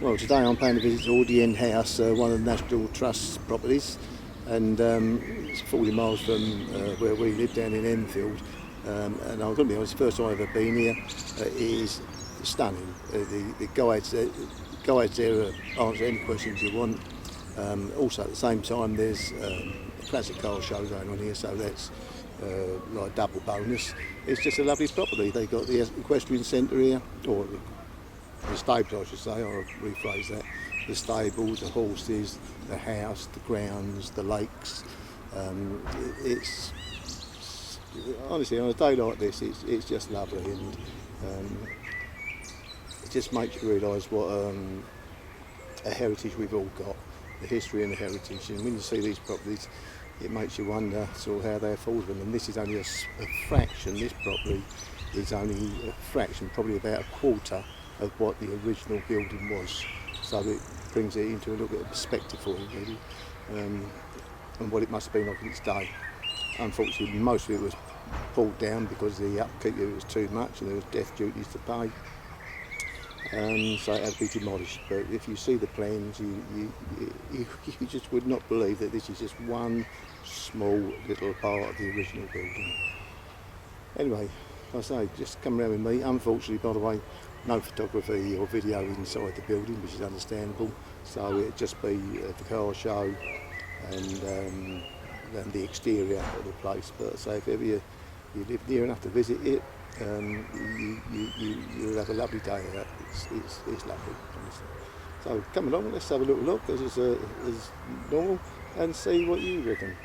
Well, today I'm paying a visit to Audley End House, one of the National Trust's properties, and it's 40 miles from where we live down in Enfield. And I'm going to be honest, the first time I've ever been here. It is stunning. The guides there answer any questions you want. Also at the same time there's a classic car show going on here, so that's like a double bonus. It's just a lovely property. They've got the equestrian centre here, or the stables I should say, I'll rephrase that. The stables, the horses, the house, the grounds, the lakes. It's honestly, on a day like this, it's just lovely, and it just makes you realise what a heritage we've all got, the history and the heritage. And when you see these properties, it makes you wonder sort of how they afford them. And this is only a fraction. This property is only a fraction, probably about a quarter of what the original building was. So it brings it into a little bit of perspective for you, really, and what it must have been like in its day. Unfortunately, most of it was pulled down because the upkeep of it was too much and there was death duties to pay. So it had to be demolished. But if you see the plans, you just would not believe that this is just one small little part of the original building. Anyway, like I say, just come around with me. Unfortunately, by the way, no photography or video inside the building, which is understandable. So it'd just be the car show and the exterior of the place. But so if ever you live near enough to visit it, you'll have a lovely day out. It's lovely, honestly. So come along, let's have a little look as normal and see what you reckon.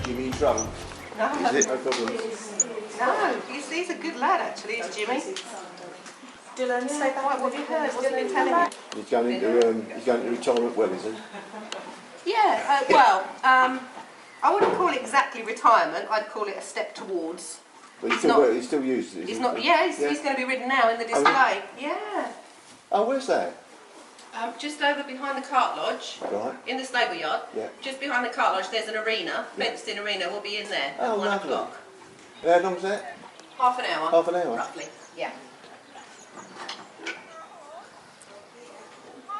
Jimmy in trouble? No. Is it? No problem. No, he's a good lad actually, is Jimmy. Dylan, say that. What have you heard? What's he been telling you? He's going to retirement well, is he? Yeah, well, I wouldn't call it exactly retirement, I'd call it a step towards. But he still uses it. He's not, yeah, he's going to be ridden now in the display. Yeah. Oh, where's that? Just over behind the cart lodge, Right. in the stable yard, Yeah. just behind the cart lodge, there's an arena, fenced-in arena. We'll be in there at Oh, 1 lovely. o'clock. How long's that? Half an hour. Half an hour? Roughly, yeah.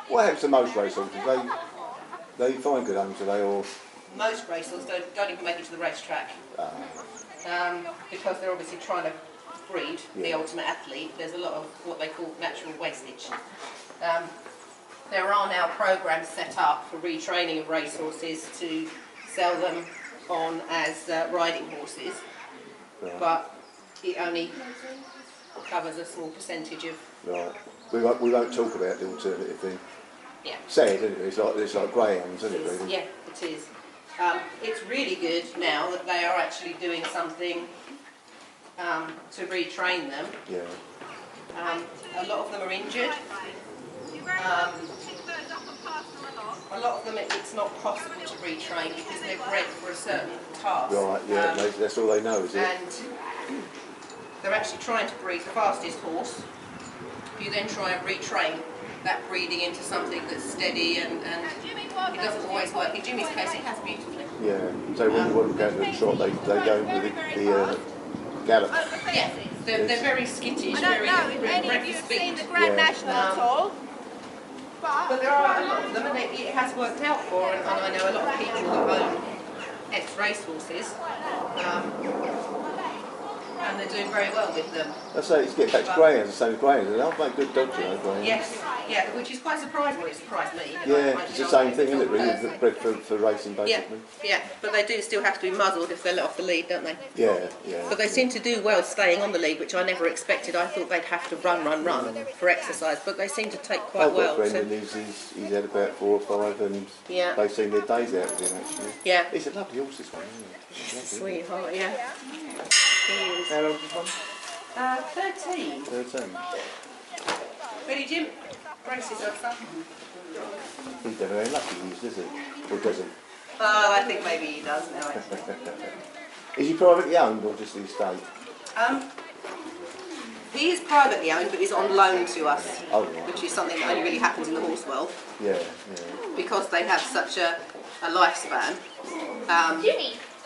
What happens to most racehorses? They find good homes, do they, or? Most racehorses don't even make it to the racetrack. Because they're obviously trying to breed the ultimate athlete. There's a lot of what they call natural wastage. There are now programs set up for retraining of racehorses to sell them on as riding horses, but it only covers a small percentage of. Right. We won't talk about the alternative thing. Yeah. Sad, isn't it? It's like greyhounds, isn't it? Really? Yeah, it is. It's really good now that they are actually doing something to retrain them. Yeah. A lot of them are injured. A lot of them it's not possible to retrain because they're bred for a certain task. Right, yeah, that's all they know, is it? And they're actually trying to breed the fastest horse. You then try and retrain that breeding into something that's steady and it doesn't always work. In Jimmy's case it has beautifully. Yeah, so when you want to go to the trot, they go with the gallop. Yeah, they're very skittish, very ready speed. The Grand National at all. But there are a lot of them, and it has worked out for, and I know a lot of people that own ex-racehorses, and they're doing very well with them. I say it's getting back to greyhounds, the same as greyhounds. They'll make good dogs, you know, greyhounds. Yes, yeah, which is quite surprising. Well, it surprised me. Yeah, it's the same thing, isn't it, really? Bred for racing, basically. Yeah, but they do still have to be muzzled if they're let off the lead, don't they? Yeah. But they seem to do well staying on the lead, which I never expected. I thought they'd have to run for exercise, but they seem to take quite I've well. got a friend, and he's had about 4 or 5, and they've seen their days out with him, actually. Yeah. He's a lovely horse, this one, isn't he? Sweetheart, yeah. How old is this one? 13. 13. Ready, Jim? Brace yourself, son. He's never very lucky, does he? Or does he? I think maybe he does now, actually. Is he privately owned or just the estate? He is privately owned, but he's on loan to us, Oh, right. which is something that only really happens in the horse world, Yeah. because they have such a lifespan.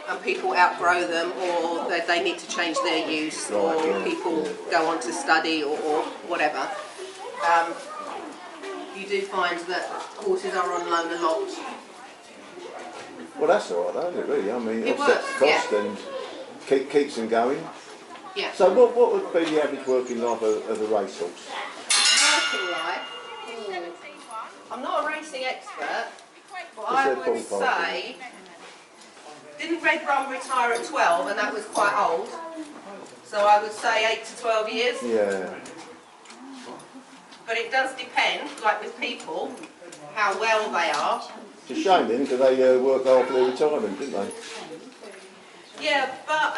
And people outgrow them, or they need to change their use, or people go on to study, or whatever. You do find that horses are on loan a lot. Well, that's all right, though, isn't it, really? I mean, It offsets works, cost yeah. and keeps them going. Yeah. So what would be the average working life of a racehorse? Working life. I'm not a racing expert, but Just I a would ballpark, say, didn't Red Rum retire at 12, and that was quite old? So I would say 8 to 12 years. Yeah. But it does depend, like with people, how well they are. It's a shame then, because they worked after their retirement, didn't they? Yeah, but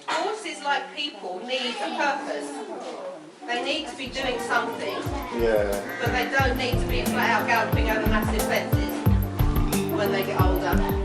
horses, like people, need a purpose. They need to be doing something, Yeah. but they don't need to be flat out galloping over massive fences when they get older.